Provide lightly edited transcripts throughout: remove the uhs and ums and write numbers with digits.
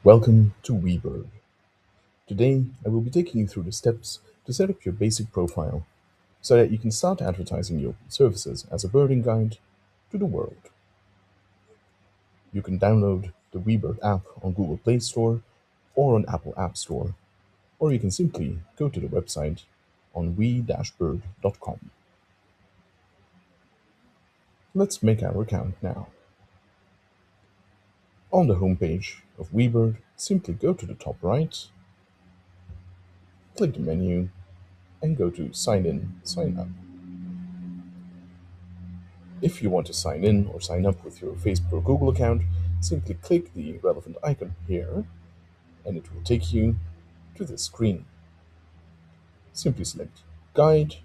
Welcome to WeBird. Today, I will be taking you through the steps to set up your basic profile so that you can start advertising your services as a birding guide to the world. You can download the WeBird app on Google Play Store or on Apple App Store, or you can simply go to the website on we-bird.com. Let's make our account now. On the homepage of WeBird, simply go to the top right, click the menu, and go to Sign In, Sign Up. If you want to sign in or sign up with your Facebook or Google account, simply click the relevant icon here and it will take you to this screen. Simply select Guide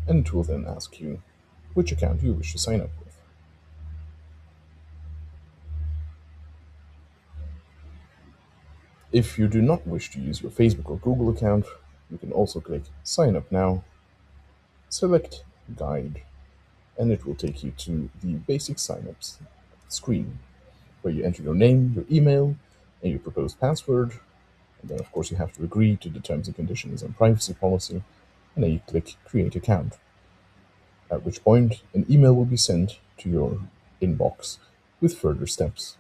and it will then ask you which account you wish to sign up with. If you do not wish to use your Facebook or Google account, you can also click Sign Up Now, select Guide, and it will take you to the basic signups screen where you enter your name, your email, and your proposed password. And then, of course, you have to agree to the terms and conditions and privacy policy, and then you click Create Account, at which point an email will be sent to your inbox with further steps.